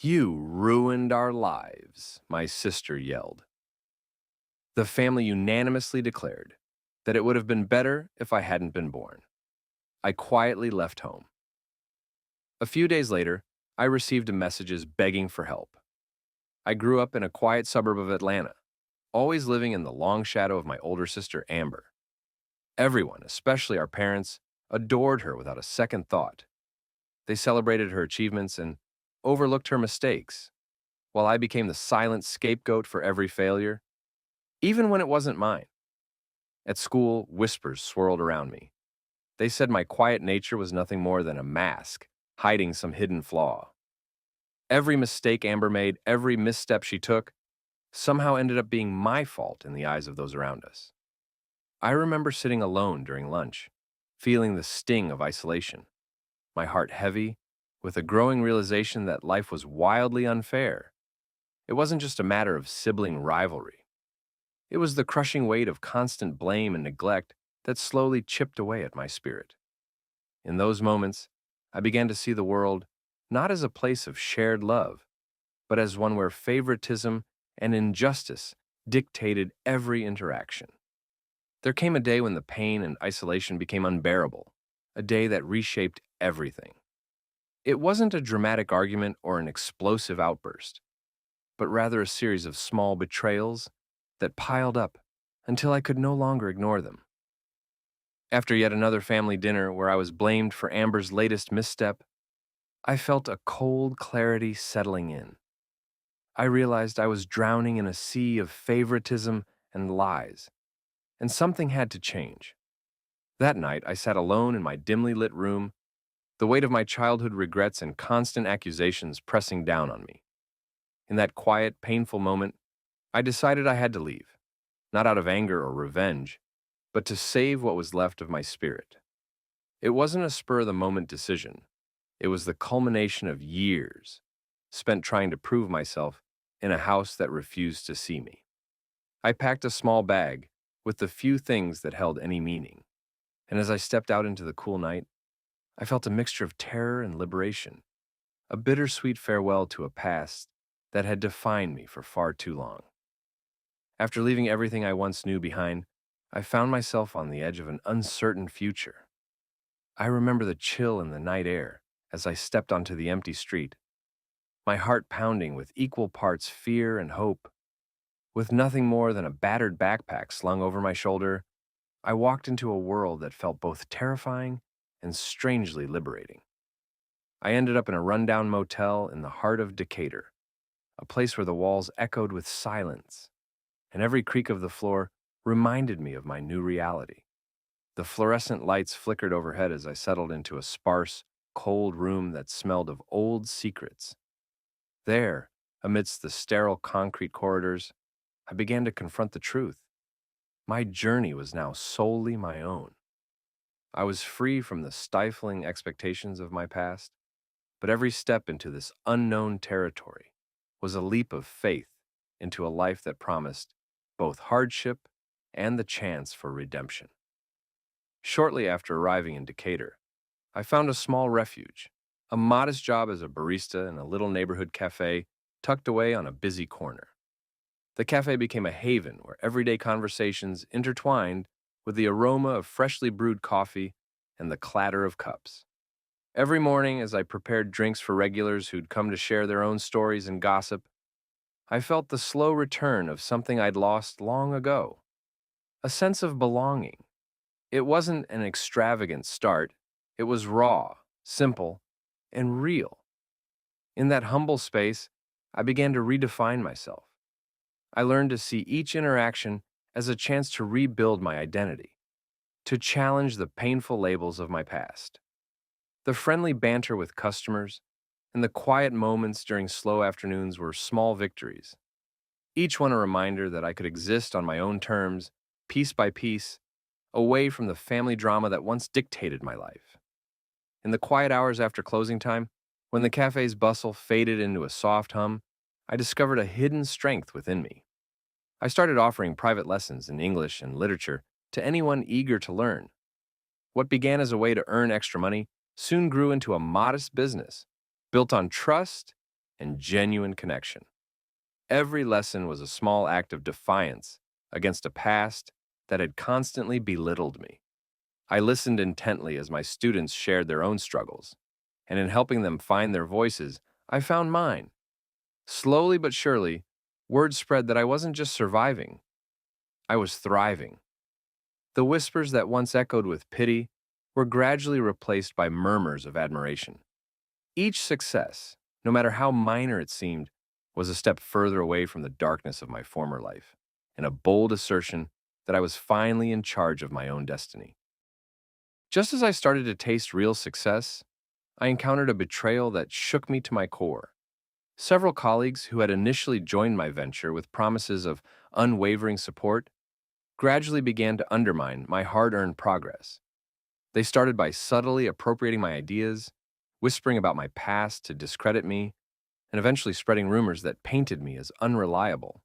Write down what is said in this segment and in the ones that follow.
You ruined our lives, my sister yelled. The family unanimously declared that it would have been better if I hadn't been born. I quietly left home. A few days later, I received messages begging for help. I grew up in a quiet suburb of Atlanta, always living in the long shadow of my older sister, Amber. Everyone, especially our parents, adored her without a second thought. They celebrated her achievements and overlooked her mistakes, while I became the silent scapegoat for every failure, even when it wasn't mine. At school, whispers swirled around me. They said my quiet nature was nothing more than a mask, hiding some hidden flaw. Every mistake Amber made, every misstep she took, somehow ended up being my fault in the eyes of those around us. I remember sitting alone during lunch, feeling the sting of isolation, my heart heavy, with a growing realization that life was wildly unfair. It wasn't just a matter of sibling rivalry. It was the crushing weight of constant blame and neglect that slowly chipped away at my spirit. In those moments, I began to see the world not as a place of shared love, but as one where favoritism and injustice dictated every interaction. There came a day when the pain and isolation became unbearable, a day that reshaped everything. It wasn't a dramatic argument or an explosive outburst, but rather a series of small betrayals that piled up until I could no longer ignore them. After yet another family dinner where I was blamed for Amber's latest misstep, I felt a cold clarity settling in. I realized I was drowning in a sea of favoritism and lies, and something had to change. That night, I sat alone in my dimly lit room, the weight of my childhood regrets and constant accusations pressing down on me. In that quiet, painful moment, I decided I had to leave, not out of anger or revenge, but to save what was left of my spirit. It wasn't a spur-of-the-moment decision. It was the culmination of years spent trying to prove myself in a house that refused to see me. I packed a small bag with the few things that held any meaning, and as I stepped out into the cool night, I felt a mixture of terror and liberation, a bittersweet farewell to a past that had defined me for far too long. After leaving everything I once knew behind, I found myself on the edge of an uncertain future. I remember the chill in the night air as I stepped onto the empty street, my heart pounding with equal parts fear and hope. With nothing more than a battered backpack slung over my shoulder, I walked into a world that felt both terrifying and strangely liberating. I ended up in a rundown motel in the heart of Decatur, a place where the walls echoed with silence, and every creak of the floor reminded me of my new reality. The fluorescent lights flickered overhead as I settled into a sparse, cold room that smelled of old secrets. There, amidst the sterile concrete corridors, I began to confront the truth. My journey was now solely my own. I was free from the stifling expectations of my past, but every step into this unknown territory was a leap of faith into a life that promised both hardship and the chance for redemption. Shortly after arriving in Decatur, I found a small refuge, a modest job as a barista in a little neighborhood cafe tucked away on a busy corner. The cafe became a haven where everyday conversations intertwined with the aroma of freshly brewed coffee and the clatter of cups. Every morning, as I prepared drinks for regulars who'd come to share their own stories and gossip, I felt the slow return of something I'd lost long ago, a sense of belonging. It wasn't an extravagant start, it was raw, simple, and real. In that humble space, I began to redefine myself. I learned to see each interaction as a chance to rebuild my identity, to challenge the painful labels of my past. The friendly banter with customers and the quiet moments during slow afternoons were small victories, each one a reminder that I could exist on my own terms, piece by piece, away from the family drama that once dictated my life. In the quiet hours after closing time, when the cafe's bustle faded into a soft hum, I discovered a hidden strength within me. I started offering private lessons in English and literature to anyone eager to learn. What began as a way to earn extra money soon grew into a modest business, built on trust and genuine connection. Every lesson was a small act of defiance against a past that had constantly belittled me. I listened intently as my students shared their own struggles, and in helping them find their voices, I found mine. Slowly but surely, word spread that I wasn't just surviving, I was thriving. The whispers that once echoed with pity were gradually replaced by murmurs of admiration. Each success, no matter how minor it seemed, was a step further away from the darkness of my former life, and a bold assertion that I was finally in charge of my own destiny. Just as I started to taste real success, I encountered a betrayal that shook me to my core. Several colleagues who had initially joined my venture with promises of unwavering support gradually began to undermine my hard-earned progress. They started by subtly appropriating my ideas, whispering about my past to discredit me, and eventually spreading rumors that painted me as unreliable.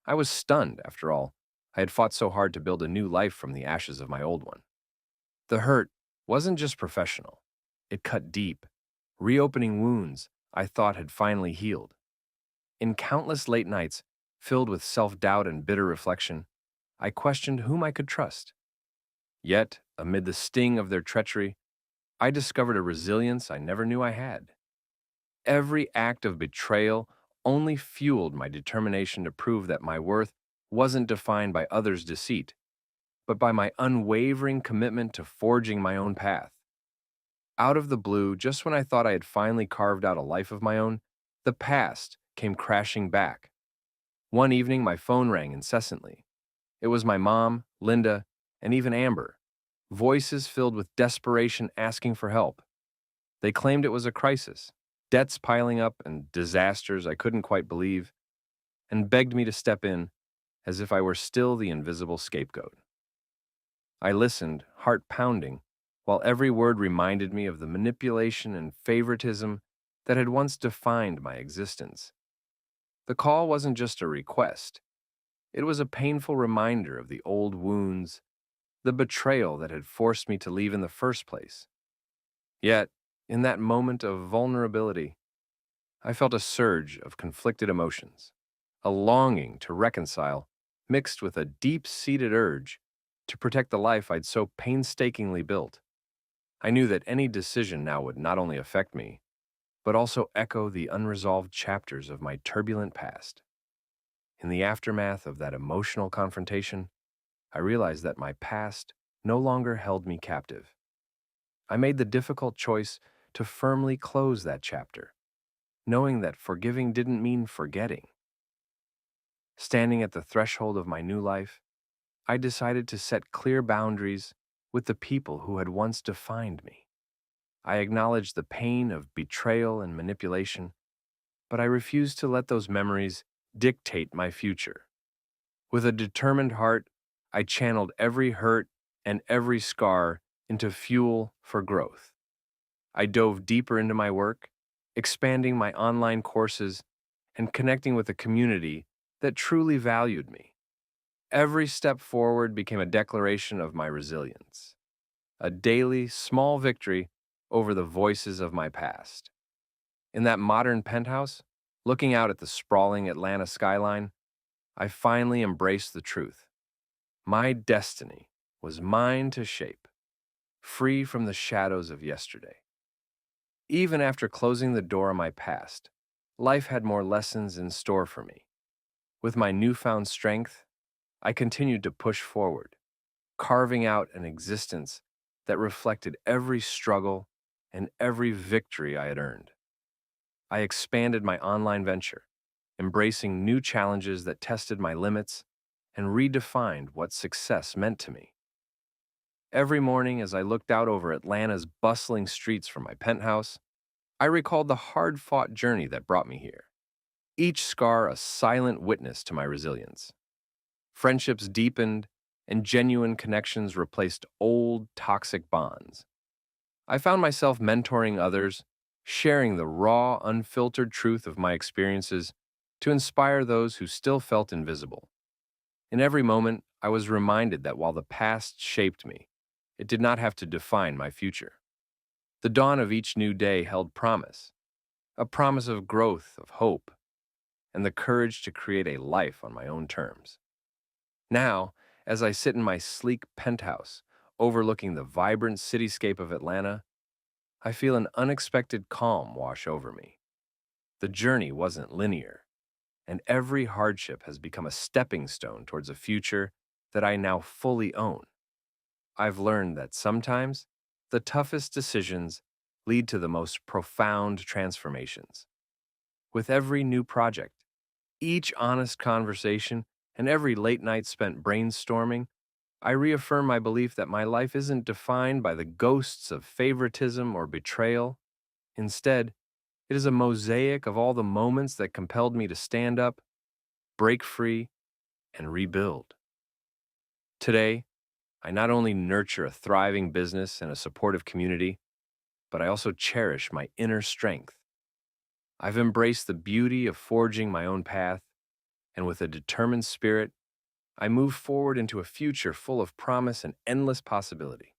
I was stunned, after all. I had fought so hard to build a new life from the ashes of my old one. The hurt wasn't just professional. It cut deep, reopening wounds I thought had finally healed. In countless late nights, filled with self-doubt and bitter reflection, I questioned whom I could trust. Yet, amid the sting of their treachery, I discovered a resilience I never knew I had. Every act of betrayal only fueled my determination to prove that my worth wasn't defined by others' deceit, but by my unwavering commitment to forging my own path. Out of the blue, just when I thought I had finally carved out a life of my own, the past came crashing back. One evening, my phone rang incessantly. It was my mom, Linda, and even Amber, voices filled with desperation asking for help. They claimed it was a crisis, debts piling up and disasters I couldn't quite believe, and begged me to step in as if I were still the invisible scapegoat. I listened, heart pounding, while every word reminded me of the manipulation and favoritism that had once defined my existence. The call wasn't just a request, it was a painful reminder of the old wounds, the betrayal that had forced me to leave in the first place. Yet, in that moment of vulnerability, I felt a surge of conflicted emotions, a longing to reconcile, mixed with a deep-seated urge to protect the life I'd so painstakingly built. I knew that any decision now would not only affect me, but also echo the unresolved chapters of my turbulent past. In the aftermath of that emotional confrontation, I realized that my past no longer held me captive. I made the difficult choice to firmly close that chapter, knowing that forgiving didn't mean forgetting. Standing at the threshold of my new life, I decided to set clear boundaries with the people who had once defined me. I acknowledged the pain of betrayal and manipulation, but I refused to let those memories dictate my future. With a determined heart, I channeled every hurt and every scar into fuel for growth. I dove deeper into my work, expanding my online courses and connecting with a community that truly valued me. Every step forward became a declaration of my resilience, a daily, small victory over the voices of my past. In that modern penthouse, looking out at the sprawling Atlanta skyline, I finally embraced the truth. My destiny was mine to shape, free from the shadows of yesterday. Even after closing the door on my past, life had more lessons in store for me. With my newfound strength, I continued to push forward, carving out an existence that reflected every struggle and every victory I had earned. I expanded my online venture, embracing new challenges that tested my limits and redefined what success meant to me. Every morning, as I looked out over Atlanta's bustling streets from my penthouse, I recalled the hard-fought journey that brought me here, each scar a silent witness to my resilience. Friendships deepened, and genuine connections replaced old, toxic bonds. I found myself mentoring others, sharing the raw, unfiltered truth of my experiences to inspire those who still felt invisible. In every moment, I was reminded that while the past shaped me, it did not have to define my future. The dawn of each new day held promise, a promise of growth, of hope, and the courage to create a life on my own terms. Now, as I sit in my sleek penthouse overlooking the vibrant cityscape of Atlanta, I feel an unexpected calm wash over me. The journey wasn't linear, and every hardship has become a stepping stone towards a future that I now fully own. I've learned that sometimes the toughest decisions lead to the most profound transformations. With every new project, each honest conversation, and every late night spent brainstorming, I reaffirm my belief that my life isn't defined by the ghosts of favoritism or betrayal. Instead, it is a mosaic of all the moments that compelled me to stand up, break free, and rebuild. Today, I not only nurture a thriving business and a supportive community, but I also cherish my inner strength. I've embraced the beauty of forging my own path, and with a determined spirit, I move forward into a future full of promise and endless possibility.